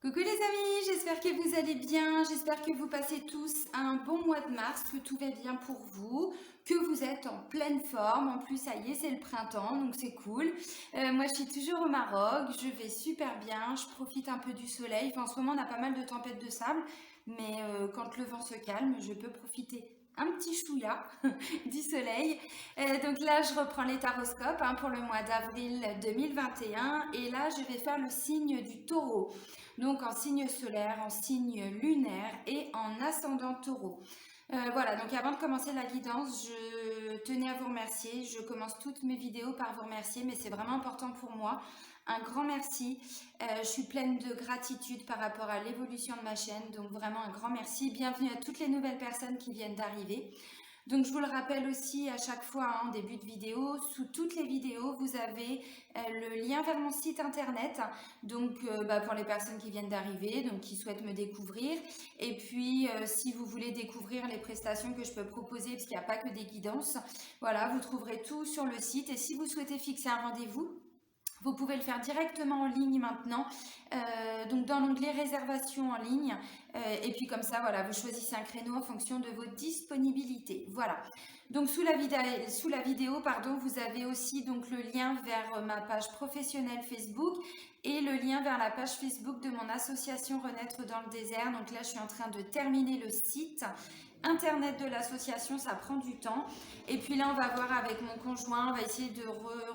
Coucou les amis, j'espère que vous allez bien, j'espère que vous passez tous un bon mois de mars, que tout va bien pour vous, que vous êtes en pleine forme. En plus, ça y est, c'est le printemps, donc c'est cool. Moi, je suis toujours au Maroc, je vais super bien, je profite un peu du soleil. Enfin, en ce moment, on a pas mal de tempêtes de sable, mais quand le vent se calme, je peux profiter un petit chouïa du soleil. Donc là, je reprends les taroscopes pour le mois d'avril 2021 et là, je vais faire le signe du taureau. Donc en signe solaire, en signe lunaire et en ascendant taureau. Voilà, donc avant de commencer la guidance, je tenais à vous remercier. Je commence toutes mes vidéos par vous remercier, mais c'est vraiment important pour moi. Un grand merci. Je suis pleine de gratitude par rapport à l'évolution de ma chaîne, donc vraiment un grand merci. Bienvenue à toutes les nouvelles personnes qui viennent d'arriver. Donc je vous le rappelle aussi à chaque fois en début de vidéo, sous toutes les vidéos, vous avez le lien vers mon site internet, donc pour les personnes qui viennent d'arriver, donc qui souhaitent me découvrir. Et puis si vous voulez découvrir les prestations que je peux proposer, parce qu'il n'y a pas que des guidances, voilà, vous trouverez tout sur le site. Et si vous souhaitez fixer un rendez-vous, vous pouvez le faire directement en ligne maintenant, donc dans l'onglet réservation en ligne, et puis comme ça, voilà, vous choisissez un créneau en fonction de vos disponibilités. Voilà. Donc sous la vidéo, pardon, vous avez aussi donc le lien vers ma page professionnelle Facebook et le lien vers la page Facebook de mon association Renaître dans le désert. Donc là, je suis en train de terminer le site internet de l'association, ça prend du temps. Et puis là, on va voir avec mon conjoint, on va essayer de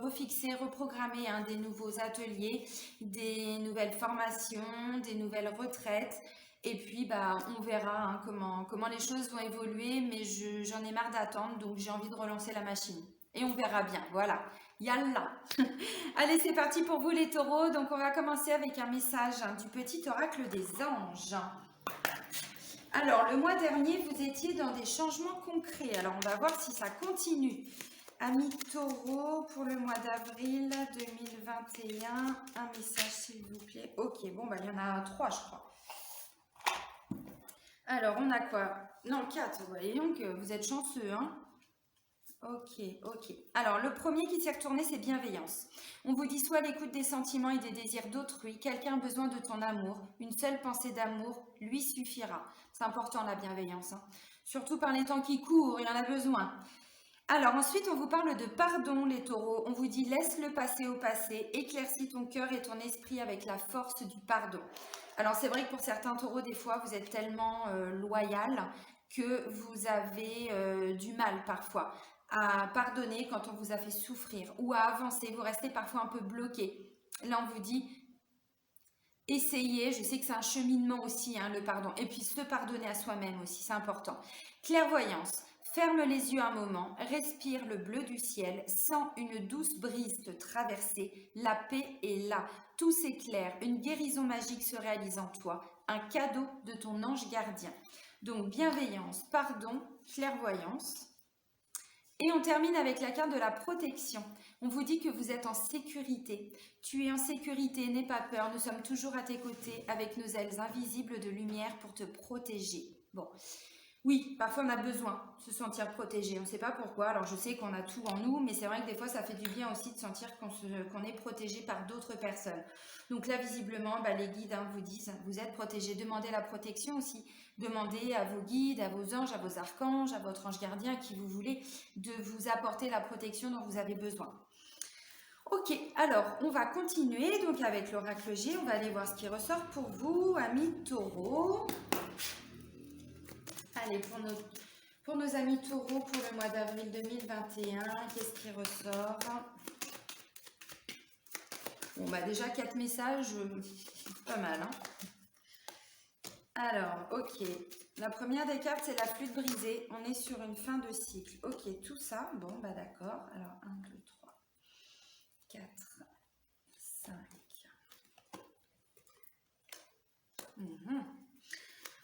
refixer, reprogrammer des nouveaux ateliers, des nouvelles formations, des nouvelles retraites. Et puis, on verra comment les choses vont évoluer, mais j'en ai marre d'attendre, donc j'ai envie de relancer la machine. Et on verra bien, voilà. Yallah. Allez, c'est parti pour vous les taureaux. Donc, on va commencer avec un message du petit oracle des anges. Alors, le mois dernier, vous étiez dans des changements concrets. Alors, on va voir si ça continue. Amis taureau, pour le mois d'avril 2021, un message s'il vous plaît. Ok, bon, il y en a 3, je crois. Alors, on a quoi? Non, 4. Voyons que vous êtes chanceux, hein? Ok. Alors, le premier qui s'est retourné, c'est bienveillance. On vous dit soit l'écoute des sentiments et des désirs d'autrui, quelqu'un a besoin de ton amour, une seule pensée d'amour lui suffira. C'est important la bienveillance, hein. Surtout par les temps qui courent, il en a besoin. Alors ensuite, on vous parle de pardon, les taureaux. On vous dit laisse le passé au passé, éclaircis ton cœur et ton esprit avec la force du pardon. Alors c'est vrai que pour certains taureaux, des fois, vous êtes tellement loyal que vous avez du mal parfois à pardonner quand on vous a fait souffrir ou à avancer. Vous restez parfois un peu bloqué. Là, on vous dit essayez, je sais que c'est un cheminement aussi, le pardon. Et puis se pardonner à soi-même aussi, c'est important. Clairvoyance. Ferme les yeux un moment, respire le bleu du ciel, sens une douce brise te traverser, la paix est là, tout s'éclaire, une guérison magique se réalise en toi, un cadeau de ton ange gardien. Donc bienveillance, pardon, clairvoyance. Et on termine avec la carte de la protection. On vous dit que vous êtes en sécurité. Tu es en sécurité, n'aie pas peur, nous sommes toujours à tes côtés avec nos ailes invisibles de lumière pour te protéger. Bon. Oui, parfois on a besoin de se sentir protégé. On ne sait pas pourquoi. Alors je sais qu'on a tout en nous, mais c'est vrai que des fois ça fait du bien aussi de sentir qu'on est protégé par d'autres personnes. Donc là, visiblement, les guides vous disent, vous êtes protégé. Demandez la protection aussi. Demandez à vos guides, à vos anges, à vos archanges, à votre ange gardien, à qui vous voulez, de vous apporter la protection dont vous avez besoin. Ok, alors on va continuer donc avec l'oracle G. On va aller voir ce qui ressort pour vous, amis taureaux. Allez, pour nos amis taureaux, pour le mois d'avril 2021, qu'est-ce qui ressort? Bon, déjà 4 messages, pas mal, hein. Alors, ok. La première des cartes, c'est la flûte brisée. On est sur une fin de cycle. Ok, tout ça, bon, d'accord. Alors, 1, 2, 3, 4, 5.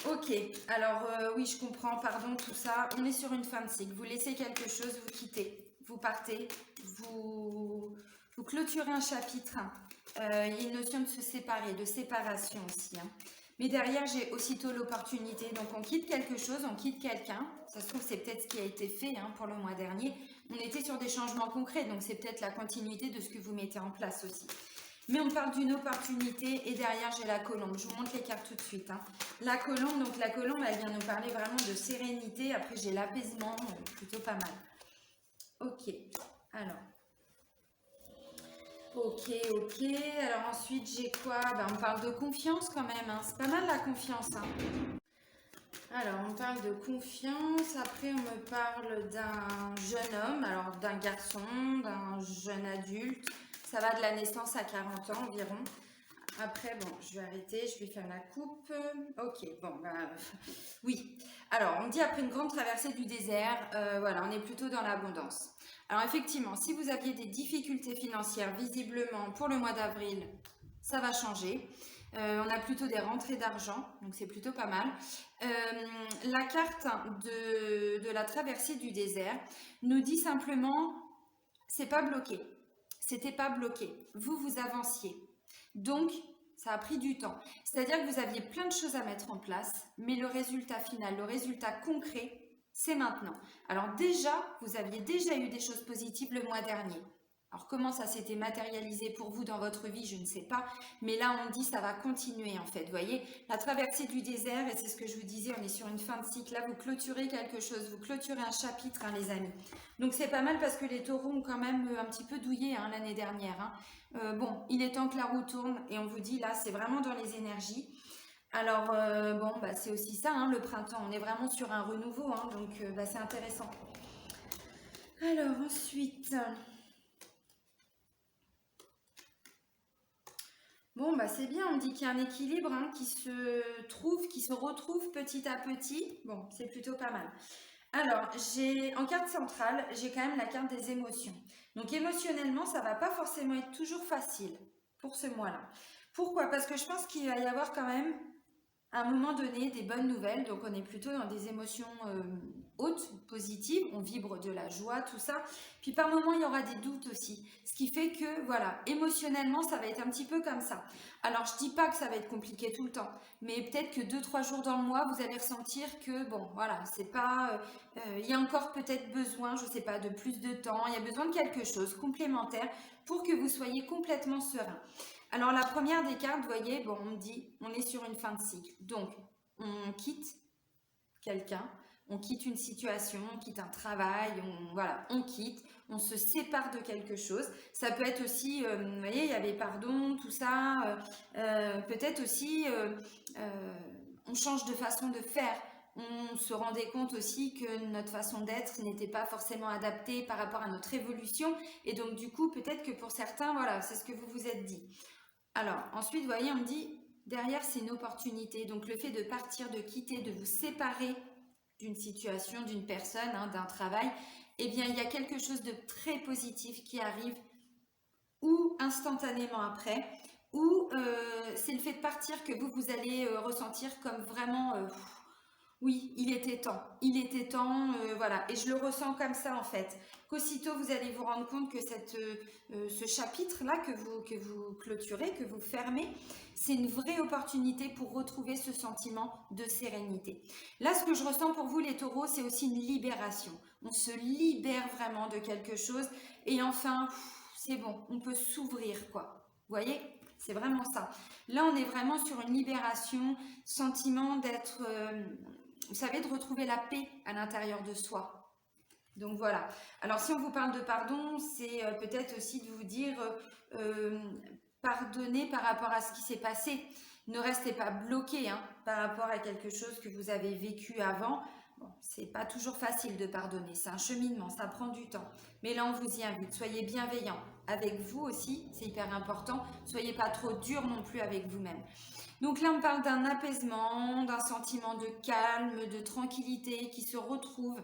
Ok, alors oui, je comprends, pardon, tout ça. On est sur une fin de cycle. Vous laissez quelque chose, vous quittez, vous partez, vous clôturez un chapitre. Il y a une notion de se séparer, de séparation aussi, hein. Mais derrière, j'ai aussitôt l'opportunité. Donc, on quitte quelque chose, on quitte quelqu'un. Ça se trouve, c'est peut-être ce qui a été fait pour le mois dernier. On était sur des changements concrets, donc c'est peut-être la continuité de ce que vous mettez en place aussi. Mais on parle d'une opportunité et derrière j'ai la colombe. Je vous montre les cartes tout de suite, hein. La colombe, donc la colombe, elle vient nous parler vraiment de sérénité. Après j'ai l'apaisement, plutôt pas mal. Ok, alors. Ok, ok. Alors ensuite j'ai quoi? On parle de confiance quand même, hein. C'est pas mal la confiance, hein. Alors, on parle de confiance. Après, on me parle d'un jeune homme, alors d'un garçon, d'un jeune adulte. Ça va de la naissance à 40 ans environ. Après, bon, je vais arrêter, je vais faire la coupe. Ok, bon, oui. Alors, on dit après une grande traversée du désert, voilà, on est plutôt dans l'abondance. Alors, effectivement, si vous aviez des difficultés financières, visiblement, pour le mois d'avril, ça va changer. On a plutôt des rentrées d'argent, donc c'est plutôt pas mal. La carte de la traversée du désert nous dit simplement, c'est pas bloqué. C'était pas bloqué. Vous avanciez. Donc, ça a pris du temps. C'est-à-dire que vous aviez plein de choses à mettre en place, mais le résultat final, le résultat concret, c'est maintenant. Alors déjà, vous aviez déjà eu des choses positives le mois dernier. Alors comment ça s'était matérialisé pour vous dans votre vie, je ne sais pas. Mais là, on dit ça va continuer en fait. Vous voyez, la traversée du désert, et c'est ce que je vous disais, on est sur une fin de cycle. Là, vous clôturez quelque chose, vous clôturez un chapitre, hein, les amis. Donc c'est pas mal parce que les taureaux ont quand même un petit peu douillé, hein, l'année dernière, hein. Bon, il est temps que la roue tourne et on vous dit là, c'est vraiment dans les énergies. Alors, bon, c'est aussi ça, hein, le printemps. On est vraiment sur un renouveau, hein, donc c'est intéressant. Alors, ensuite... Bon, c'est bien, on dit qu'il y a un équilibre, hein, qui se trouve, qui se retrouve petit à petit. Bon, c'est plutôt pas mal. Alors, en carte centrale, j'ai quand même la carte des émotions. Donc, émotionnellement, ça va pas forcément être toujours facile pour ce mois-là. Pourquoi? Parce que je pense qu'il va y avoir quand même, à un moment donné, des bonnes nouvelles. Donc, on est plutôt dans des émotions hautes, positives. On vibre de la joie, tout ça. Puis, par moments, il y aura des doutes aussi. Ce qui fait que, voilà, émotionnellement, ça va être un petit peu comme ça. Alors, je dis pas que ça va être compliqué tout le temps. Mais peut-être que 2-3 jours dans le mois, vous allez ressentir que, bon, voilà, c'est pas... il y a encore peut-être besoin, je sais pas, de plus de temps. Il y a besoin de quelque chose complémentaire pour que vous soyez complètement serein. Alors la première des cartes, vous voyez, bon, on me dit, on est sur une fin de cycle. Donc, on quitte quelqu'un, on quitte une situation, on quitte un travail, voilà, on quitte, on se sépare de quelque chose. Ça peut être aussi, vous voyez, il y avait pardon, tout ça. Peut-être aussi, on change de façon de faire. On se rendait compte aussi que notre façon d'être n'était pas forcément adaptée par rapport à notre évolution. Et donc, du coup, peut-être que pour certains, voilà, c'est ce que vous vous êtes dit. Alors, ensuite, vous voyez, on me dit, derrière, c'est une opportunité. Donc, le fait de partir, de quitter, de vous séparer d'une situation, d'une personne, hein, d'un travail, eh bien, il y a quelque chose de très positif qui arrive ou instantanément après, ou c'est le fait de partir que vous allez ressentir comme vraiment... oui, il était temps, voilà, et je le ressens comme ça en fait, qu'aussitôt vous allez vous rendre compte que ce chapitre-là que vous clôturez, que vous fermez, c'est une vraie opportunité pour retrouver ce sentiment de sérénité. Là, ce que je ressens pour vous les taureaux, c'est aussi une libération. On se libère vraiment de quelque chose et enfin, c'est bon, on peut s'ouvrir quoi. Vous voyez? C'est vraiment ça. Là, on est vraiment sur une libération, sentiment d'être... vous savez, de retrouver la paix à l'intérieur de soi. Donc voilà. Alors si on vous parle de pardon, c'est peut-être aussi de vous dire pardonner par rapport à ce qui s'est passé. Ne restez pas bloqué, hein, par rapport à quelque chose que vous avez vécu avant. Bon, c'est pas toujours facile de pardonner, c'est un cheminement, ça prend du temps. Mais là, on vous y invite. Soyez bienveillants avec vous aussi, c'est hyper important. Soyez pas trop dur non plus avec vous-même. Donc là, on parle d'un apaisement, d'un sentiment de calme, de tranquillité qui se retrouve.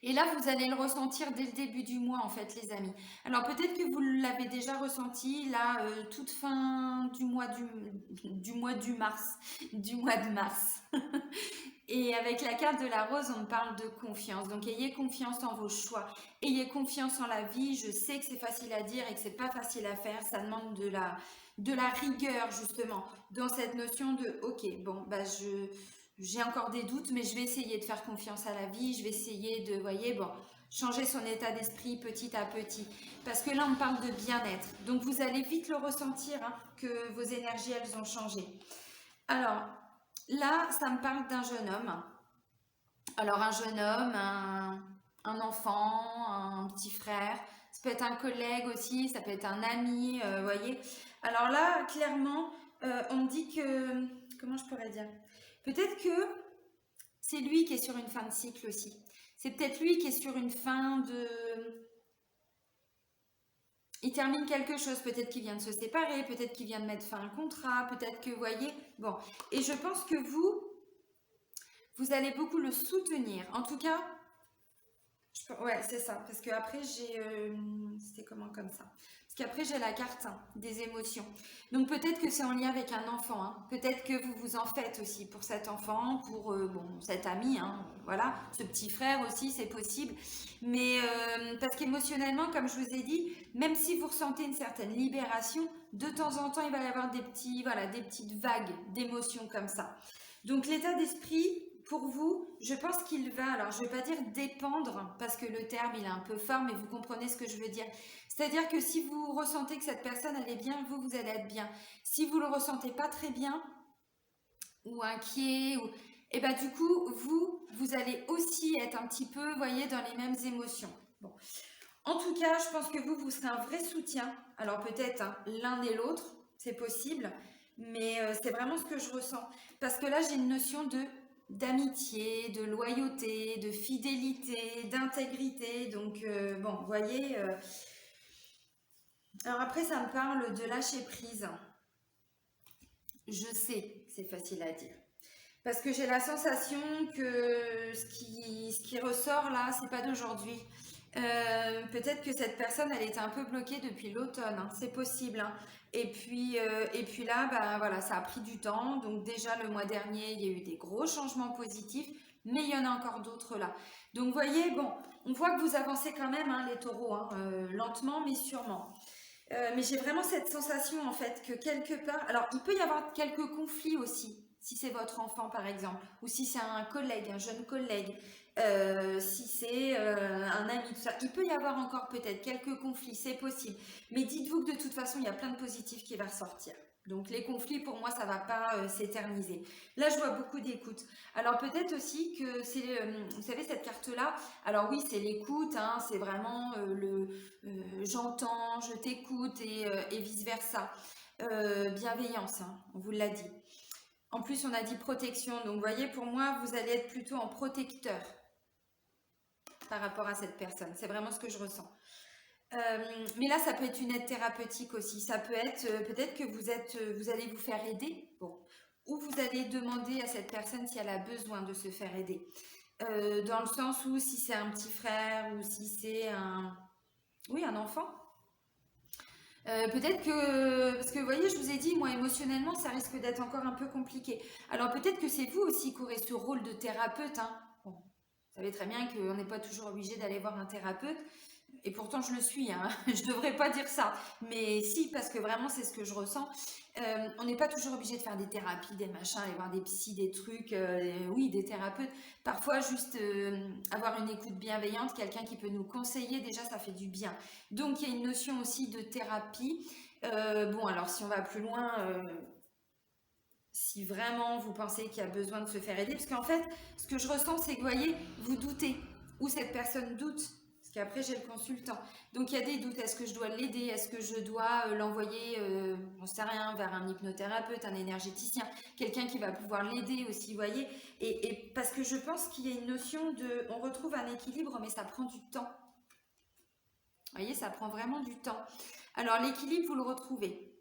Et là, vous allez le ressentir dès le début du mois, en fait, les amis. Alors, peut-être que vous l'avez déjà ressenti, là, toute fin du mois du mars, du mois de mars. Et avec la carte de la rose, on parle de confiance. Donc, ayez confiance en vos choix. Ayez confiance en la vie. Je sais que c'est facile à dire et que c'est pas facile à faire. Ça demande de la rigueur, justement, dans cette notion de, ok, bon, j'ai encore des doutes, mais je vais essayer de faire confiance à la vie. Je vais essayer de, voyez, bon, changer son état d'esprit petit à petit. Parce que là, on parle de bien-être. Donc, vous allez vite le ressentir, hein, que vos énergies, elles ont changé. Alors, là, ça me parle d'un jeune homme. Alors, un jeune homme, un enfant, un petit frère. Ça peut être un collègue aussi, ça peut être un ami, vous voyez. Alors là, clairement, on me dit que... Comment je pourrais dire? Peut-être que c'est lui qui est sur une fin de cycle aussi. C'est peut-être lui qui est sur une fin de... Il termine quelque chose, peut-être qu'il vient de se séparer, peut-être qu'il vient de mettre fin à un contrat, peut-être que, vous voyez, bon. Et je pense que vous allez beaucoup le soutenir. En tout cas, ouais, c'est ça. Parce que après j'ai... C'était comment comme ça? Parce qu'après, j'ai la carte, hein, des émotions. Donc peut-être que c'est en lien avec un enfant, hein. Peut-être que vous vous en faites aussi pour cet enfant, pour bon, cet ami, hein, voilà, ce petit frère aussi, c'est possible. Mais parce qu'émotionnellement, comme je vous ai dit, même si vous ressentez une certaine libération, de temps en temps, il va y avoir des petits, voilà, des petites vagues d'émotions comme ça. Donc l'état d'esprit, pour vous, je pense qu'il va, alors je ne vais pas dire dépendre, parce que le terme il est un peu fort, mais vous comprenez ce que je veux dire. C'est-à-dire que si vous ressentez que cette personne elle est bien, vous allez être bien. Si vous ne le ressentez pas très bien, ou inquiet, ou... et ben du coup, vous allez aussi être un petit peu, vous voyez, dans les mêmes émotions. Bon. En tout cas, je pense que vous serez un vrai soutien. Alors peut-être, hein, l'un et l'autre, c'est possible, mais c'est vraiment ce que je ressens. Parce que là, j'ai une notion d'amitié, de loyauté, de fidélité, d'intégrité. Donc, bon, vous voyez. Alors après, ça me parle de lâcher prise. Je sais, c'est facile à dire. Parce que j'ai la sensation que ce qui ressort là, c'est pas d'aujourd'hui. Peut-être que cette personne, elle était un peu bloquée depuis l'automne, hein, c'est possible, hein. Et puis là, bah, voilà, ça a pris du temps. Donc déjà le mois dernier, il y a eu des gros changements positifs, mais il y en a encore d'autres là. Donc vous voyez, bon, on voit que vous avancez quand même, hein, les taureaux, hein, lentement mais sûrement. Mais j'ai vraiment cette sensation en fait que quelque part, alors il peut y avoir quelques conflits aussi, si c'est votre enfant par exemple, ou si c'est un collègue, un jeune collègue, si c'est un ami, tout ça, il peut y avoir encore peut-être quelques conflits, c'est possible. Mais dites-vous que de toute façon, il y a plein de positifs qui va ressortir. Donc les conflits, pour moi, ça ne va pas s'éterniser. Là, je vois beaucoup d'écoute. Alors peut-être aussi que c'est, vous savez, cette carte-là, alors oui, c'est l'écoute, hein, c'est vraiment j'entends, je t'écoute et vice-versa. Bienveillance, hein, on vous l'a dit. En plus, on a dit protection. Donc, vous voyez, pour moi, vous allez être plutôt en protecteur par rapport à cette personne. C'est vraiment ce que je ressens. Mais là, ça peut être une aide thérapeutique aussi. Ça peut être peut-être que vous allez vous faire aider. Bon. Ou vous allez demander à cette personne si elle a besoin de se faire aider. Dans le sens où si c'est un petit frère ou si c'est oui, un enfant. Peut-être que, parce que vous voyez, je vous ai dit, moi émotionnellement, ça risque d'être encore un peu compliqué. Alors peut-être que c'est vous aussi qui aurez ce rôle de thérapeute, hein. Bon, vous savez très bien qu'on n'est pas toujours obligé d'aller voir un thérapeute, et pourtant je le suis, hein. Je devrais pas dire ça, mais si, parce que vraiment c'est ce que je ressens. On n'est pas toujours obligé de faire des thérapies, des machins, aller voir des psys, des trucs, oui, des thérapeutes. Parfois, juste avoir une écoute bienveillante, quelqu'un qui peut nous conseiller, déjà, ça fait du bien. Donc, il y a une notion aussi de thérapie. Bon, alors, si on va plus loin, si vraiment vous pensez qu'il y a besoin de se faire aider, parce qu'en fait, ce que je ressens, c'est que, vous voyez, vous doutez, ou cette personne doute, parce qu'après j'ai le consultant. Donc il y a des doutes, est-ce que je dois l'aider, est-ce que je dois l'envoyer, on ne sait rien, vers un hypnothérapeute, un énergéticien, quelqu'un qui va pouvoir l'aider aussi, vous voyez, et parce que je pense qu'il y a une notion de, on retrouve un équilibre, mais ça prend du temps. Vous voyez, ça prend vraiment du temps. Alors l'équilibre, vous le retrouvez.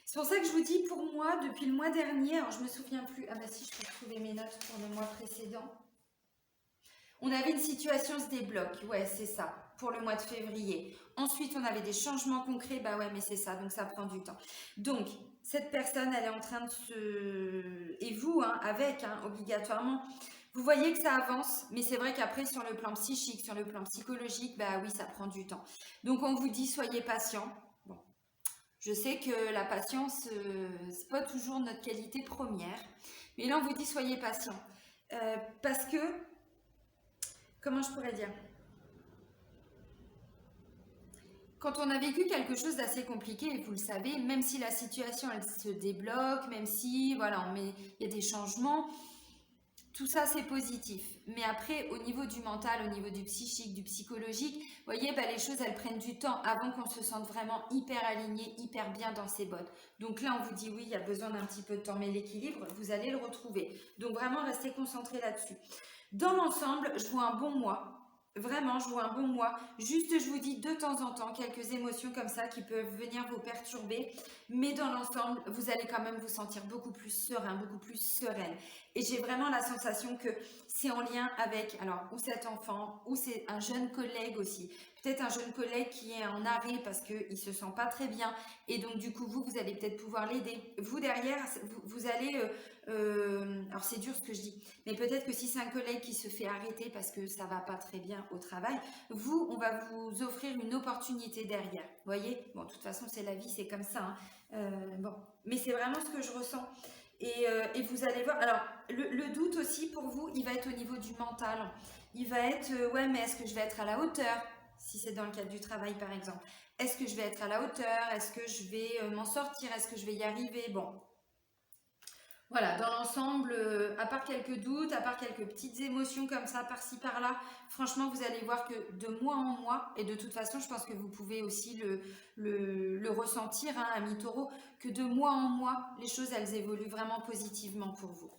C'est pour ça que je vous dis, pour moi, depuis le mois dernier, alors je me souviens plus, ah bah si, je peux retrouver mes notes pour le mois précédent. On avait une situation se débloque, ouais, c'est ça, pour le mois de février. Ensuite, on avait des changements concrets, bah ouais, mais c'est ça, donc ça prend du temps. Donc, cette personne, elle est en train de se... Et vous, hein, avec, hein, obligatoirement, vous voyez que ça avance, mais c'est vrai qu'après, sur le plan psychique, sur le plan psychologique, bah oui, ça prend du temps. Donc, on vous dit, soyez patient. Bon, je sais que la patience, c'est pas toujours notre qualité première, mais là, on vous dit, soyez patient. Parce que comment je pourrais dire? Quand on a vécu quelque chose d'assez compliqué, et vous le savez, même si la situation elle se débloque, même si voilà, il y a des changements, tout ça c'est positif. Mais après, au niveau du mental, au niveau du psychique, du psychologique, vous voyez, bah, les choses elles prennent du temps avant qu'on se sente vraiment hyper aligné, hyper bien dans ses bottes. Donc là, on vous dit oui, il y a besoin d'un petit peu de temps, mais l'équilibre, vous allez le retrouver. Donc vraiment, restez concentrés là-dessus. Dans l'ensemble, je vois un bon mois. Vraiment, je vois un bon mois. Juste, je vous dis de temps en temps quelques émotions comme ça qui peuvent venir vous perturber. Mais dans l'ensemble, vous allez quand même vous sentir beaucoup plus serein, beaucoup plus sereine. Et j'ai vraiment la sensation que c'est en lien avec, alors, ou cet enfant, ou c'est un jeune collègue aussi. Peut-être un jeune collègue qui est en arrêt parce qu'il ne se sent pas très bien. Et donc, du coup, vous allez peut-être pouvoir l'aider. Vous, derrière, vous allez... alors, c'est dur ce que je dis. Mais peut-être que si c'est un collègue qui se fait arrêter parce que ça va pas très bien au travail, vous, on va vous offrir une opportunité derrière. Vous voyez? Bon, de toute façon, c'est la vie, c'est comme ça, hein. Bon, mais c'est vraiment ce que je ressens. Et vous allez voir. Alors, le doute aussi pour vous, il va être au niveau du mental. Il va être, ouais, mais est-ce que je vais être à la hauteur? Si c'est dans le cadre du travail, par exemple. Est-ce que je vais être à la hauteur? Est-ce que je vais m'en sortir? Est-ce que je vais y arriver? Bon, voilà, dans l'ensemble, à part quelques doutes, à part quelques petites émotions comme ça, par-ci, par-là, franchement, vous allez voir que de mois en mois, et de toute façon, je pense que vous pouvez aussi le ressentir, hein, ami taureau, que de mois en mois, les choses, elles évoluent vraiment positivement pour vous.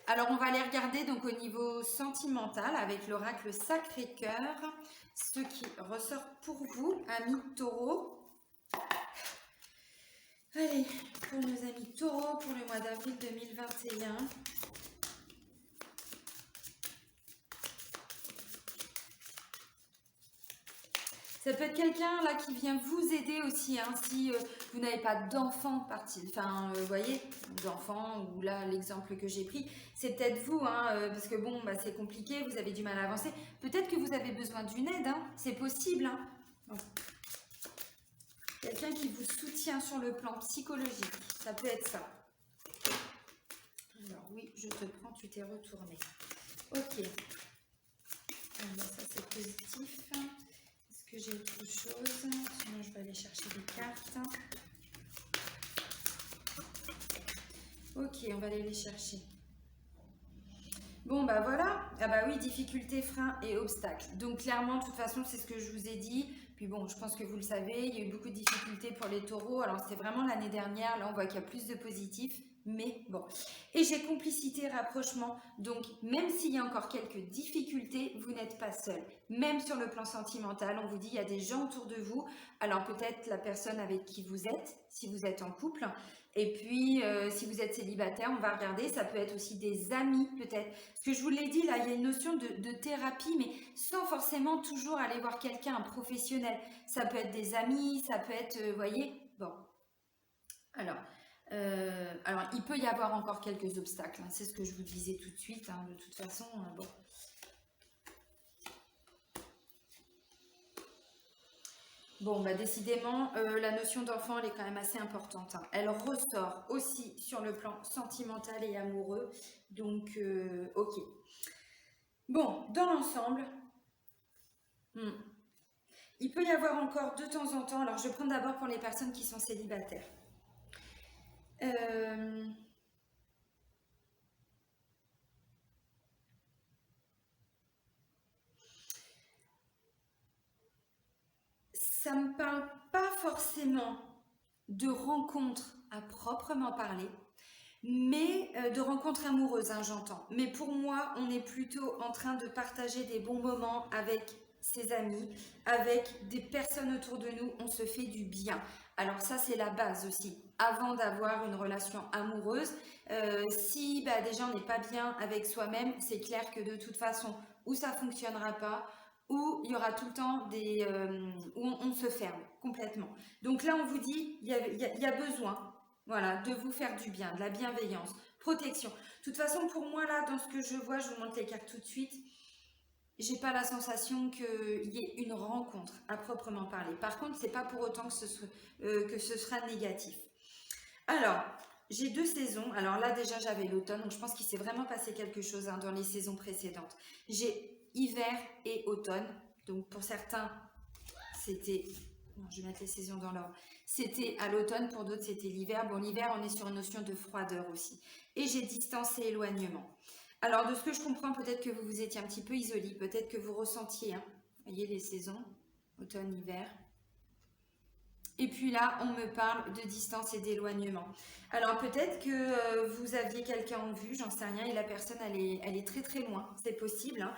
Alors, on va aller regarder donc au niveau sentimental avec l'oracle Sacré-Cœur, ce qui ressort pour vous, ami taureau. Allez, pour nos amis taureaux, pour le mois d'avril 2021. Ça peut être quelqu'un là qui vient vous aider aussi, hein, si vous n'avez pas d'enfant vous voyez, d'enfant, ou là l'exemple que j'ai pris, c'est peut-être vous, hein, parce que bon, bah, c'est compliqué, vous avez du mal à avancer. Peut-être que vous avez besoin d'une aide, hein, c'est possible. Hein. Bon. Quelqu'un qui vous soutient sur le plan psychologique, ça peut être ça. Alors oui, je te prends, tu t'es retourné. Ok. Alors, ça c'est positif. Est-ce que j'ai autre chose? Sinon je vais aller chercher des cartes. Ok, on va aller les chercher. Bon bah voilà, ah bah oui, difficultés, freins et obstacles. Donc clairement, de toute façon, c'est ce que je vous ai dit. Puis bon, je pense que vous le savez, il y a eu beaucoup de difficultés pour les taureaux. Alors c'était vraiment l'année dernière, là on voit qu'il y a plus de positifs. Mais bon. Et j'ai complicité, rapprochement. Donc même s'il y a encore quelques difficultés, vous n'êtes pas seul. Même sur le plan sentimental, on vous dit il y a des gens autour de vous. Alors peut-être la personne avec qui vous êtes, si vous êtes en couple. Et puis, si vous êtes célibataire, on va regarder, ça peut être aussi des amis peut-être. Ce que je vous l'ai dit, là, il y a une notion de thérapie, mais sans forcément toujours aller voir quelqu'un, un professionnel. Ça peut être des amis, ça peut être, vous voyez, bon. Alors, alors, il peut y avoir encore quelques obstacles, hein, c'est ce que je vous disais tout de suite, hein, de toute façon, bon. Bon, bah décidément, la notion d'enfant, elle est quand même assez importante, hein. Elle ressort aussi sur le plan sentimental et amoureux. Donc, ok. Bon, dans l'ensemble, il peut y avoir encore de temps en temps, alors je prends d'abord pour les personnes qui sont célibataires. Ça ne me parle pas forcément de rencontres à proprement parler, mais de rencontres amoureuses, hein, j'entends. Mais pour moi, on est plutôt en train de partager des bons moments avec ses amis, avec des personnes autour de nous, on se fait du bien. Alors ça, c'est la base aussi. Avant d'avoir une relation amoureuse, si bah, déjà on n'est pas bien avec soi-même, c'est clair que de toute façon, ou ça fonctionnera pas, ou il y aura tout le temps des où on se ferme complètement. Donc là, on vous dit, il y a besoin, voilà, de vous faire du bien, de la bienveillance, protection. De toute façon, pour moi, là, dans ce que je vois, je vous montre les cartes tout de suite, j'ai pas la sensation qu'il y ait une rencontre à proprement parler. Par contre, c'est pas pour autant que ce sera négatif. Alors, j'ai deux saisons. Alors là, déjà, j'avais l'automne, donc je pense qu'il s'est vraiment passé quelque chose, hein, dans les saisons précédentes. J'ai hiver et automne. Donc pour certains, c'était Non, je vais mettre les saisons dans l'ordre. C'était à l'automne, pour d'autres c'était l'hiver. Bon, l'hiver, on est sur une notion de froideur aussi. Et j'ai distance et éloignement. Alors, de ce que je comprends, peut-être que vous vous étiez un petit peu isolé, peut-être que vous ressentiez, hein, vous voyez les saisons, automne, hiver. Et puis là, on me parle de distance et d'éloignement. Alors peut-être que vous aviez quelqu'un en vue, j'en sais rien, et la personne, elle est très très loin, c'est possible, hein.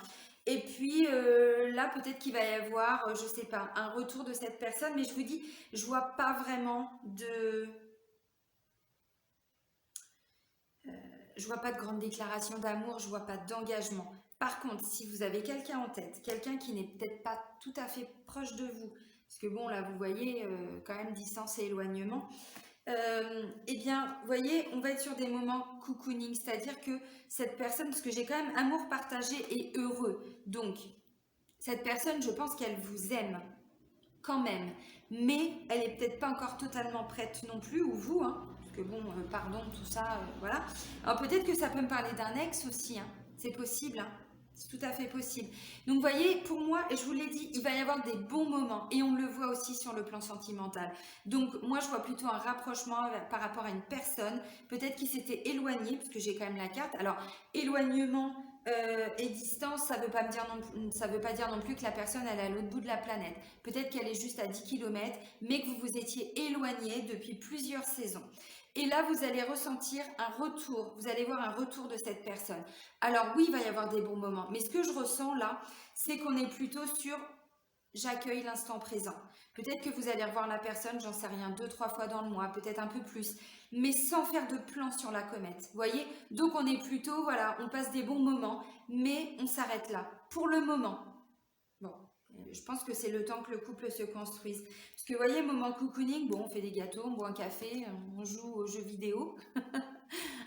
Et puis là, peut-être qu'il va y avoir, je sais pas, un retour de cette personne, mais je vous dis, je vois pas vraiment de, je vois pas de grande déclaration d'amour, je vois pas d'engagement. Par contre, si vous avez quelqu'un en tête, quelqu'un qui n'est peut-être pas tout à fait proche de vous, parce que bon, là, vous voyez, quand même, distance et éloignement, eh bien, vous voyez, on va être sur des moments cocooning, c'est-à-dire que cette personne, parce que j'ai quand même amour partagé et heureux, donc cette personne, je pense qu'elle vous aime quand même, mais elle est peut-être pas encore totalement prête non plus, ou vous, hein, parce que bon, pardon, tout ça, voilà. Alors peut-être que ça peut me parler d'un ex aussi, hein, c'est possible, hein. C'est tout à fait possible. Donc, vous voyez, pour moi, je vous l'ai dit, il va y avoir des bons moments et on le voit aussi sur le plan sentimental. Donc, moi, je vois plutôt un rapprochement par rapport à une personne, peut-être qui s'était éloignée, parce que j'ai quand même la carte. Alors, éloignement et distance, ça veut pas me dire ça veut pas dire non plus que la personne elle est à l'autre bout de la planète. Peut-être qu'elle est juste à 10 km, mais que vous vous étiez éloigné depuis plusieurs saisons. Et là, vous allez ressentir un retour, vous allez voir un retour de cette personne. Alors oui, il va y avoir des bons moments, mais ce que je ressens là, c'est qu'on est plutôt sur j'accueille l'instant présent. Peut-être que vous allez revoir la personne, j'en sais rien, 2, 3 fois dans le mois, peut-être un peu plus, mais sans faire de plan sur la comète. Vous voyez? Donc on est plutôt, voilà, on passe des bons moments, mais on s'arrête là, pour le moment. Bon, je pense que c'est le temps que le couple se construise. Parce que vous voyez, moment cocooning, bon, on fait des gâteaux, on boit un café, on joue aux jeux vidéo.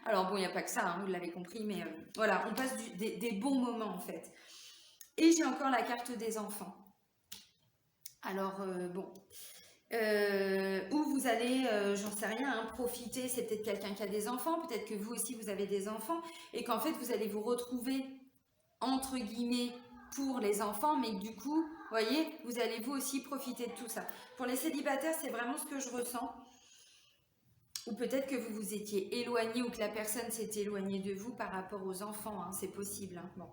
Alors bon, il n'y a pas que ça, hein, vous l'avez compris, mais voilà, on passe des bons moments en fait. Et j'ai encore la carte des enfants. Alors bon, où vous allez, j'en sais rien, hein, profiter, c'est peut-être quelqu'un qui a des enfants, peut-être que vous aussi vous avez des enfants, et qu'en fait vous allez vous retrouver entre guillemets pour les enfants, mais du coup, vous voyez, vous allez vous aussi profiter de tout ça. Pour les célibataires, c'est vraiment ce que je ressens. Ou peut-être que vous vous étiez éloigné ou que la personne s'est éloignée de vous par rapport aux enfants, hein, c'est possible, hein. Bon.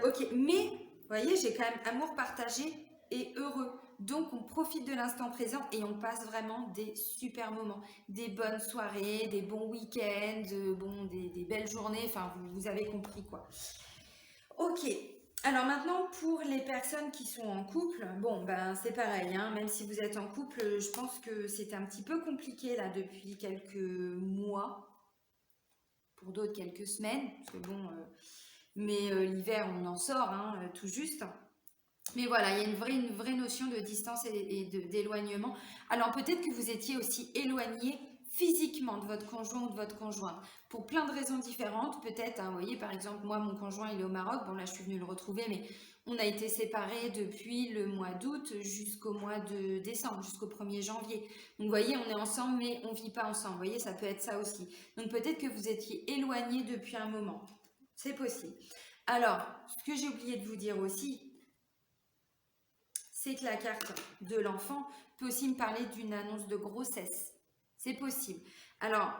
Ok, mais vous voyez, j'ai quand même amour partagé et heureux. Donc on profite de l'instant présent et on passe vraiment des super moments, des bonnes soirées, des bons week-ends, bon, des belles journées, enfin vous avez compris quoi. Ok, alors maintenant pour les personnes qui sont en couple, bon ben c'est pareil, hein, même si vous êtes en couple, je pense que c'est un petit peu compliqué là depuis quelques mois, pour d'autres quelques semaines, parce que bon, mais l'hiver on en sort, hein, tout juste. Mais voilà, il y a une vraie notion de distance et d'éloignement. Alors peut-être que vous étiez aussi éloigné physiquement de votre conjoint ou de votre conjointe, pour plein de raisons différentes. Peut-être, hein, vous voyez, par exemple, moi, mon conjoint, il est au Maroc. Bon, là, je suis venue le retrouver, mais on a été séparés depuis le mois d'août jusqu'au mois de décembre, jusqu'au 1er janvier. Donc, vous voyez, on est ensemble, mais on ne vit pas ensemble. Vous voyez, ça peut être ça aussi. Donc, peut-être que vous étiez éloigné depuis un moment. C'est possible. Alors, ce que j'ai oublié de vous dire aussi, c'est que la carte de l'enfant peut aussi me parler d'une annonce de grossesse. C'est possible. Alors,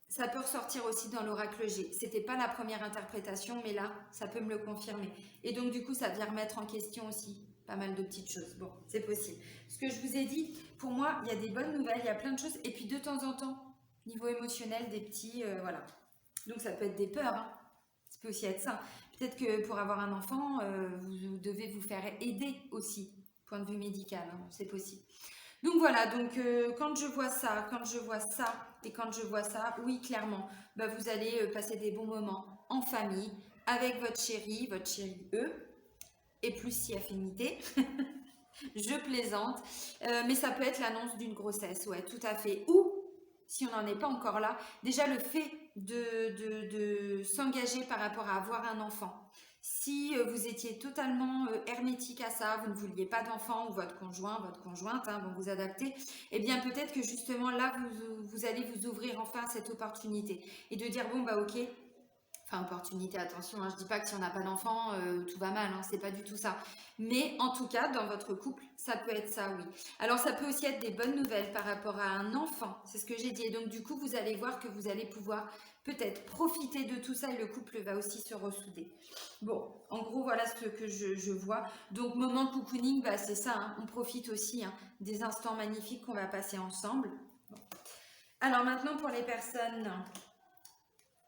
ça peut ressortir aussi dans l'oracle G. C'était pas la première interprétation, mais là, ça peut me le confirmer. Et donc, du coup, ça vient remettre en question aussi pas mal de petites choses. Bon, c'est possible. Ce que je vous ai dit, pour moi, il y a des bonnes nouvelles, il y a plein de choses. Et puis, de temps en temps, niveau émotionnel, des petits, voilà. Donc, ça peut être des peurs, hein. Ça peut aussi être ça. Peut-être que pour avoir un enfant, vous devez vous faire aider aussi, point de vue médical, hein, c'est possible. Donc voilà, donc quand je vois ça, quand je vois ça et quand je vois ça, oui, clairement, bah, vous allez passer des bons moments en famille, avec votre chéri eux, et plus si affinité. Je plaisante, mais ça peut être l'annonce d'une grossesse, ouais, tout à fait. Ou, si on n'en est pas encore là, déjà le fait de s'engager par rapport à avoir un enfant. Si vous étiez totalement hermétique à ça, vous ne vouliez pas d'enfant, ou votre conjoint, votre conjointe, hein, vont vous adapter, eh bien peut-être que justement là, vous allez vous ouvrir enfin à cette opportunité et de dire, bon bah ok, Enfin, opportunité, attention, hein, je dis pas que si on n'a pas d'enfant, tout va mal, hein, c'est pas du tout ça. Mais en tout cas, dans votre couple, ça peut être ça, oui. Alors, ça peut aussi être des bonnes nouvelles par rapport à un enfant, c'est ce que j'ai dit. Et donc, du coup, vous allez voir que vous allez pouvoir peut-être profiter de tout ça et le couple va aussi se ressouder. Bon, en gros, voilà ce que je vois. Donc, moment cocooning, bah, c'est ça, hein, on profite aussi hein, des instants magnifiques qu'on va passer ensemble. Bon. Alors, maintenant, pour les personnes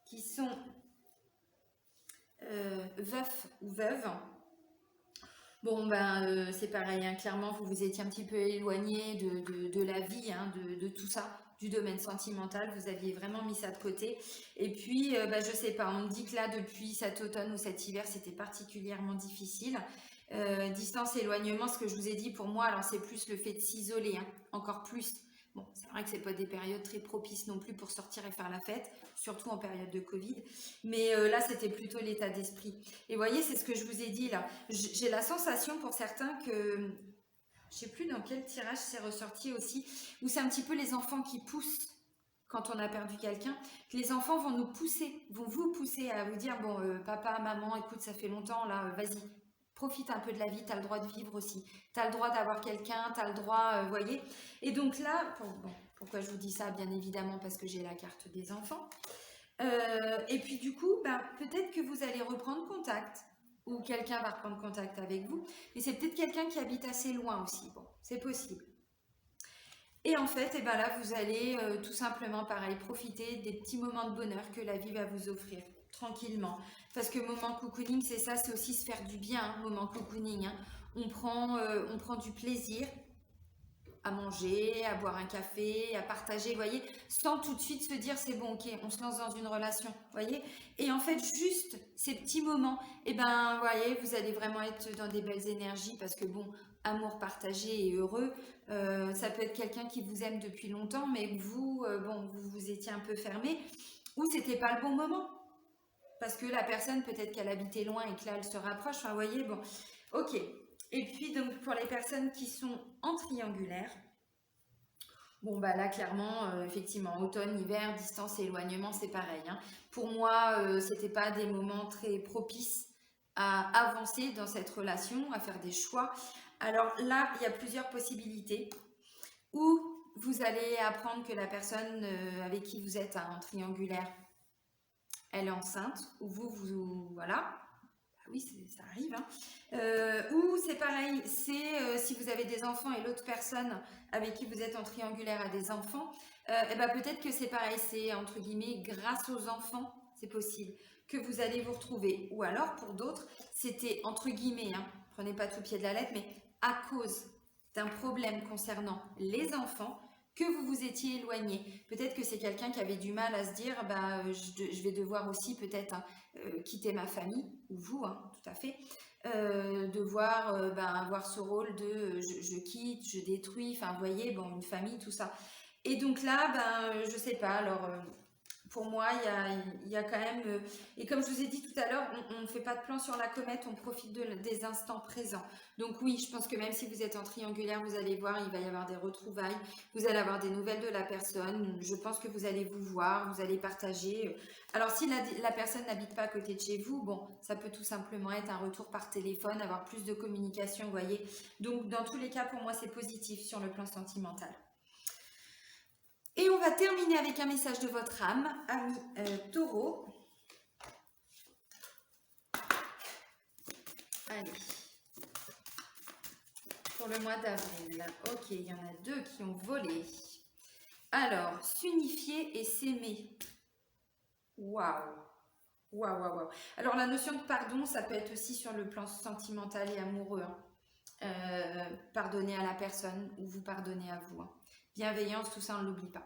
qui sont veuf ou veuve. Bon, ben, c'est pareil, hein, clairement, vous vous étiez un petit peu éloigné de la vie, hein, de tout ça, du domaine sentimental, vous aviez vraiment mis ça de côté. Et puis, ben, je sais pas, on me dit que là, depuis cet automne ou cet hiver, c'était particulièrement difficile. Distance, éloignement, ce que je vous ai dit pour moi, alors c'est plus le fait de s'isoler, hein, encore plus. Bon, c'est vrai que c'est pas des périodes très propices non plus pour sortir et faire la fête, surtout en période de Covid. Mais là, c'était plutôt l'état d'esprit. Et vous voyez, c'est ce que je vous ai dit là. J'ai la sensation pour certains que, je sais plus dans quel tirage c'est ressorti aussi, où c'est un petit peu les enfants qui poussent quand on a perdu quelqu'un, que les enfants vont nous pousser, vont vous pousser à vous dire, bon, papa, maman, écoute, ça fait longtemps, là, vas-y, profite un peu de la vie, tu as le droit de vivre aussi, tu as le droit d'avoir quelqu'un, tu as le droit, vous voyez. Et donc là, bon, pourquoi je vous dis ça? Bien évidemment parce que j'ai la carte des enfants. Et puis du coup, ben, peut-être que vous allez reprendre contact ou quelqu'un va reprendre contact avec vous. Mais c'est peut-être quelqu'un qui habite assez loin aussi. Bon, c'est possible. Et en fait, et ben là, vous allez tout simplement, pareil, profiter des petits moments de bonheur que la vie va vous offrir, tranquillement. Parce que moment cocooning, c'est ça, c'est aussi se faire du bien, hein, moment cocooning. Hein. On prend du plaisir à manger, à boire un café, à partager, vous voyez, sans tout de suite se dire c'est bon, ok, on se lance dans une relation, vous voyez. Et en fait, juste ces petits moments, et ben, vous voyez, vous allez vraiment être dans des belles énergies parce que bon, amour partagé et heureux, ça peut être quelqu'un qui vous aime depuis longtemps, mais vous, bon, vous vous étiez un peu fermé, ou c'était pas le bon moment. Parce que la personne, peut-être qu'elle habitait loin et que là, elle se rapproche. Enfin, vous voyez, bon, ok. Et puis, donc, pour les personnes qui sont en triangulaire, bon, bah là, clairement, effectivement, automne, hiver, distance et éloignement, c'est pareil. Hein. Pour moi, c'était pas des moments très propices à avancer dans cette relation, à faire des choix. Alors là, il y a plusieurs possibilités. Ou vous allez apprendre que la personne avec qui vous êtes hein, en triangulaire, elle est enceinte, ou vous voilà. Ah oui, ça arrive. Hein. Ou c'est pareil, c'est si vous avez des enfants et l'autre personne avec qui vous êtes en triangulaire a des enfants, et ben peut-être que c'est pareil, c'est entre guillemets grâce aux enfants, c'est possible que vous allez vous retrouver. Ou alors pour d'autres, c'était entre guillemets, hein, prenez pas tout pied de la lettre, mais à cause d'un problème concernant les enfants que vous vous étiez éloigné. Peut-être que c'est quelqu'un qui avait du mal à se dire, bah, je vais devoir aussi peut-être hein, quitter ma famille, ou vous, hein, tout à fait, devoir ben, avoir ce rôle de je quitte, je détruis, enfin, vous voyez, bon, une famille, tout ça. Et donc là, ben, je sais pas, alors pour moi, il y a quand même, et comme je vous ai dit tout à l'heure, on ne fait pas de plan sur la comète, on profite des instants présents. Donc oui, je pense que même si vous êtes en triangulaire, vous allez voir, il va y avoir des retrouvailles, vous allez avoir des nouvelles de la personne, je pense que vous allez vous voir, vous allez partager. Alors si la personne n'habite pas à côté de chez vous, bon, ça peut tout simplement être un retour par téléphone, avoir plus de communication, vous voyez. Donc dans tous les cas, pour moi, c'est positif sur le plan sentimental. Et on va terminer avec un message de votre âme, ami taureau. Allez. Pour le mois d'avril. Ok, il y en a deux qui ont volé. Alors, s'unifier et s'aimer. Waouh. Waouh, waouh, waouh. Alors, la notion de pardon, ça peut être aussi sur le plan sentimental et amoureux. Hein. Pardonner à la personne ou vous pardonner à vous. Hein. Bienveillance, tout ça, on ne l'oublie pas.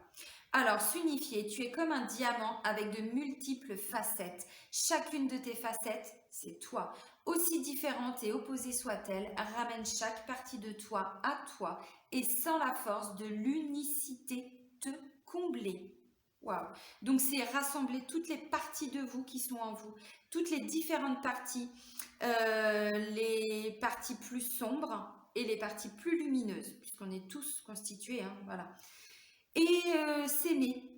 Alors, s'unifier, tu es comme un diamant avec de multiples facettes. Chacune de tes facettes, c'est toi. Aussi différente et opposée soit-elle, ramène chaque partie de toi à toi et sans la force de l'unicité te combler. Waouh! Donc, c'est rassembler toutes les parties de vous qui sont en vous, toutes les différentes parties, les parties plus sombres et les parties plus lumineuses, puisqu'on est tous constitués, hein, voilà. Et s'aimer,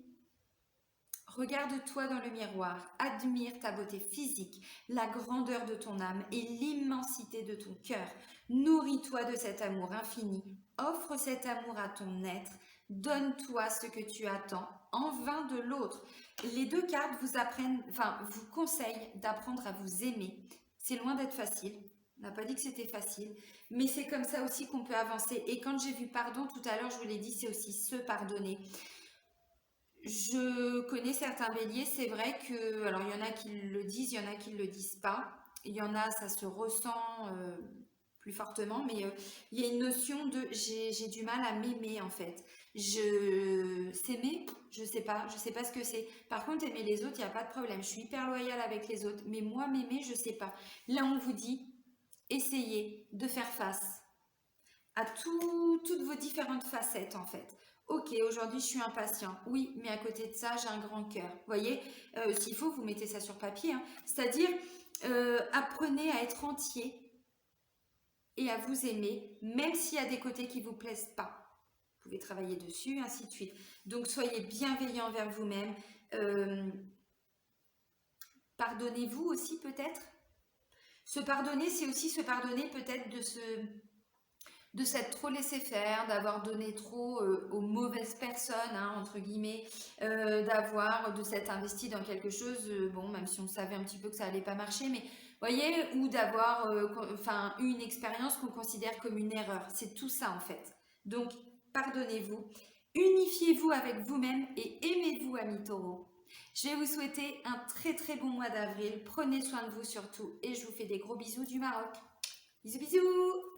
Regarde-toi dans le miroir, admire ta beauté physique, la grandeur de ton âme et l'immensité de ton cœur. Nourris-toi de cet amour infini, offre cet amour à ton être, donne-toi ce que tu attends en vain de l'autre. Les deux cartes vous conseillent d'apprendre à vous aimer. C'est loin d'être facile. On n'a pas dit que c'était facile, mais c'est comme ça aussi qu'on peut avancer. Et quand j'ai vu pardon tout à l'heure, je vous l'ai dit, c'est aussi se pardonner. Je connais certains béliers, c'est vrai que, alors il y en a qui le disent, il y en a qui ne le disent pas. Il y en a, ça se ressent plus fortement, mais il y a une notion de j'ai du mal à m'aimer en fait. S'aimer, je sais pas ce que c'est. Par contre, aimer les autres, il n'y a pas de problème. Je suis hyper loyale avec les autres, mais moi m'aimer, je sais pas. Là, on vous dit, essayez de faire face à toutes vos différentes facettes en fait. Ok, aujourd'hui je suis impatient. Oui, mais à côté de ça, j'ai un grand cœur. Vous voyez, s'il faut, vous mettez ça sur papier. Hein. C'est-à-dire, apprenez à être entier et à vous aimer, même s'il y a des côtés qui ne vous plaisent pas. Vous pouvez travailler dessus, ainsi de suite. Donc, soyez bienveillant envers vous-même. Pardonnez-vous aussi peut-être. Se pardonner, c'est aussi se pardonner peut-être de s'être trop laissé faire, d'avoir donné trop aux mauvaises personnes, hein, entre guillemets, de s'être investi dans quelque chose, bon, même si on savait un petit peu que ça allait pas marcher, mais voyez, ou d'avoir eu une expérience qu'on considère comme une erreur. C'est tout ça en fait. Donc, pardonnez-vous, unifiez-vous avec vous-même et aimez-vous, amis taureaux. Je vais vous souhaiter un très très bon mois d'avril. Prenez soin de vous surtout et je vous fais des gros bisous du Maroc. Bisous bisous.